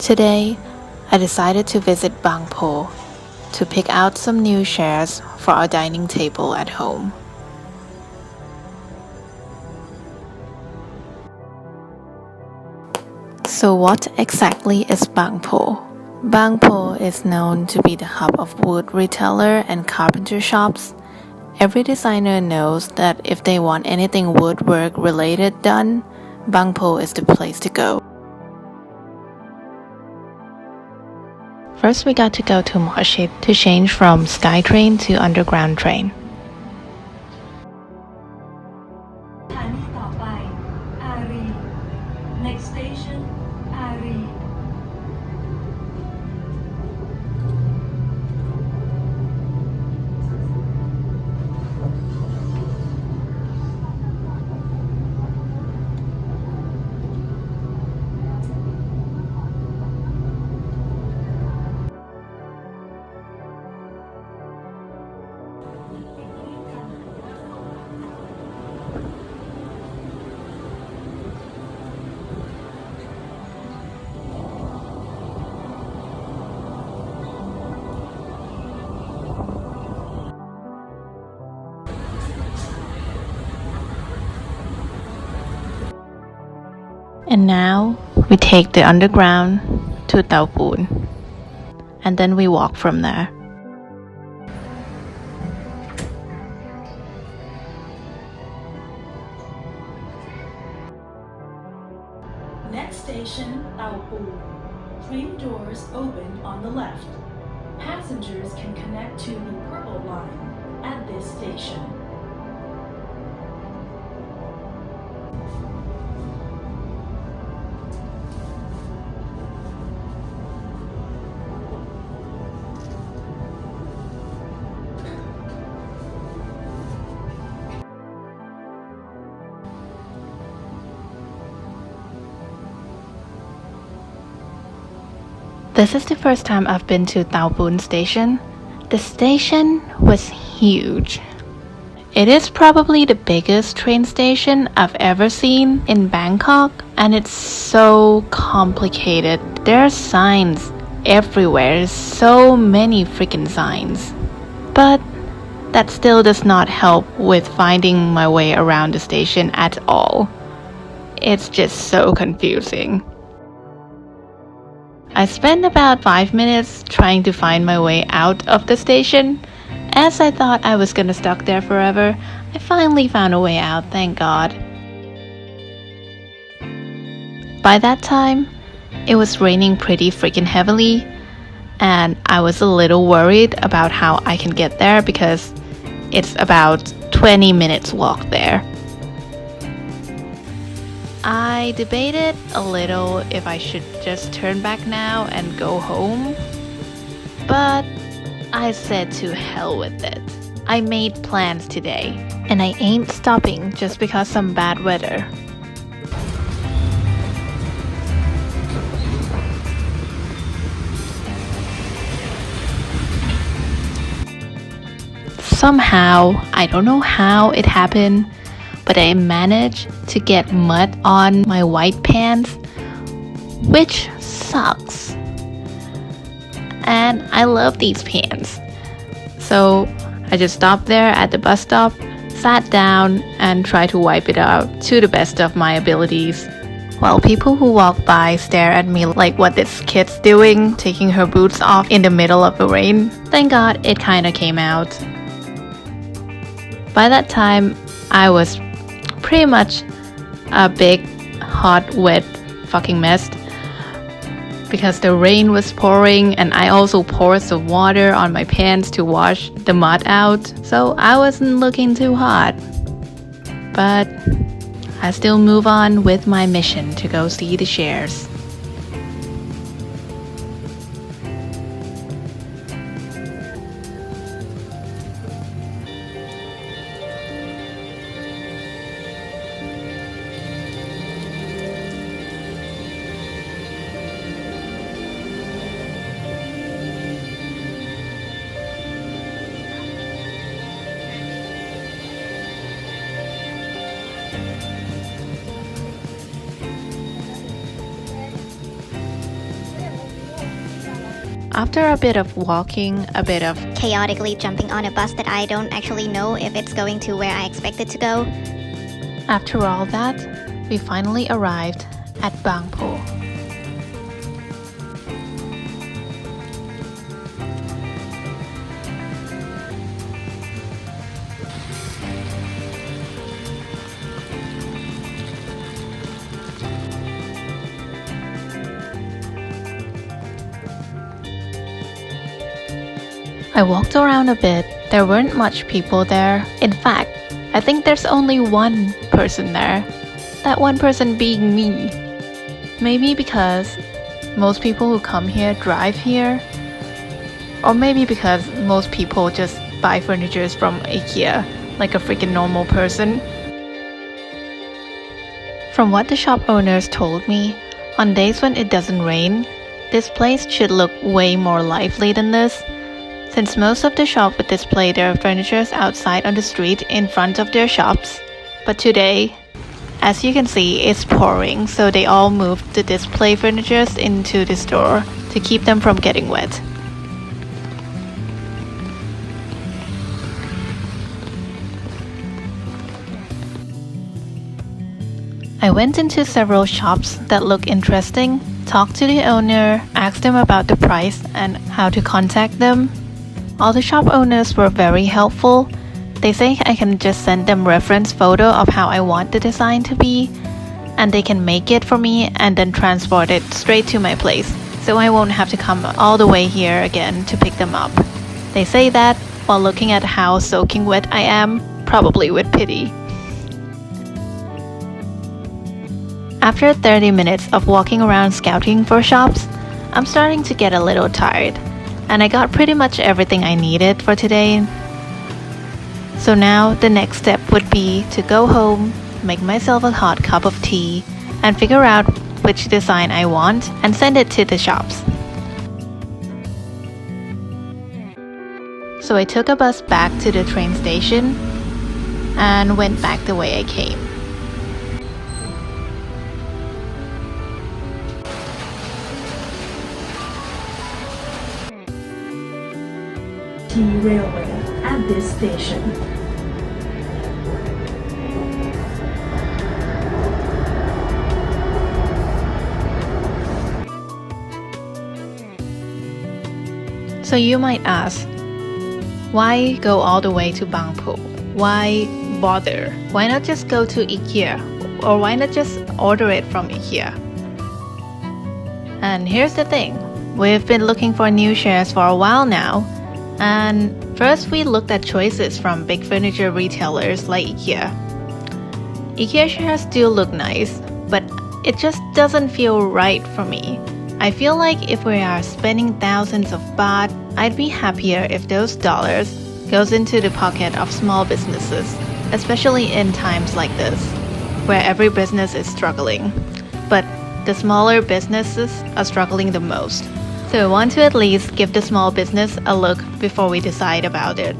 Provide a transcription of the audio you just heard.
Today, I decided to visit Bangkok to pick out some new chairs for our dining table at home. So what exactly is Bangkok? Bangkok is known to be the hub of wood retailer and carpenter shops. Every designer knows that if they want anything woodwork related done, Bangkok is the place to go. First, we got to go to Marshit to change from SkyTrain to underground train. สถานีต่อไปอารี Next station อารี And now we take the underground to Tao Poon, and then we walk from there. Next station Tao Poon. Train doors open on the left. Passengers can connect to the Purple Line at this station. This is the first time I've been to Tao Poon station. The station was huge. It is probably the biggest train station I've ever seen in Bangkok, and it's so complicated. There are signs everywhere. There's so many freaking signs. But that still does not help with finding my way around the station at all. It's just so confusing. I spent about 5 minutes trying to find my way out of the station. As I thought I was gonna stuck there forever, I finally found a way out, thank God. By that time, it was raining pretty freaking heavily, and I was a little worried about how I can get there because it's about 20 minutes walk there. I debated a little if I should just turn back now and go home, but I said to hell with it. I made plans today, and I ain't stopping just because some bad weather. Somehow, I don't know how it happened, but I managed to get mud on my white pants, which sucks. And I love these pants. So I just stopped there at the bus stop, sat down, and tried to wipe it out to the best of my abilities. While people who walk by stare at me like what this kid's doing, taking her boots off in the middle of the rain, thank God it kinda came out. By that time, I was pretty much a big, hot, wet fucking mess because the rain was pouring, and I also poured some water on my pants to wash the mud out, so I wasn't looking too hot. But I still move on with my mission to go see the shares. After a bit of walking, a bit of chaotically jumping on a bus that I don't actually know if it's going to where I expect it to go. After all that, we finally arrived at Bangkok. I walked around a bit. There weren't much people there. In fact, I think there's only one person there. That one person being me. Maybe because most people who come here drive here. Or maybe because most people just buy furniture from IKEA like a freaking normal person. From what the shop owners told me, on days when it doesn't rain, this place should look way more lively than this. Since most of the shops would display their furniture outside on the street in front of their shops. But today, as you can see, it's pouring, so they all moved the display furniture into the store to keep them from getting wet. I went into several shops that look interesting, talked to the owner, asked them about the price and how to contact them. All the shop owners were very helpful. They say I can just send them reference photo of how I want the design to be, and they can make it for me and then transport it straight to my place, so I won't have to come all the way here again to pick them up. They say that while looking at how soaking wet I am, probably with pity. After 30 minutes of walking around scouting for shops, I'm starting to get a little tired. And I got pretty much everything I needed for today. So now the next step would be to go home, make myself a hot cup of tea, and figure out which design I want and send it to the shops. So I took a bus back to the train station and went back the way I came. T Railway at this station. So you might ask, why go all the way to Bangkok? Why bother? Why not just go to IKEA? Or why not just order it from IKEA? And here's the thing, we've been looking for new shares for a while now. And first we looked at choices from big furniture retailers like IKEA. IKEA shares do look nice, but it just doesn't feel right for me. I feel like if we are spending thousands of baht, I'd be happier if those dollars goes into the pocket of small businesses, especially in times like this, where every business is struggling. But the smaller businesses are struggling the most. So I want to at least give the small business a look before we decide about it.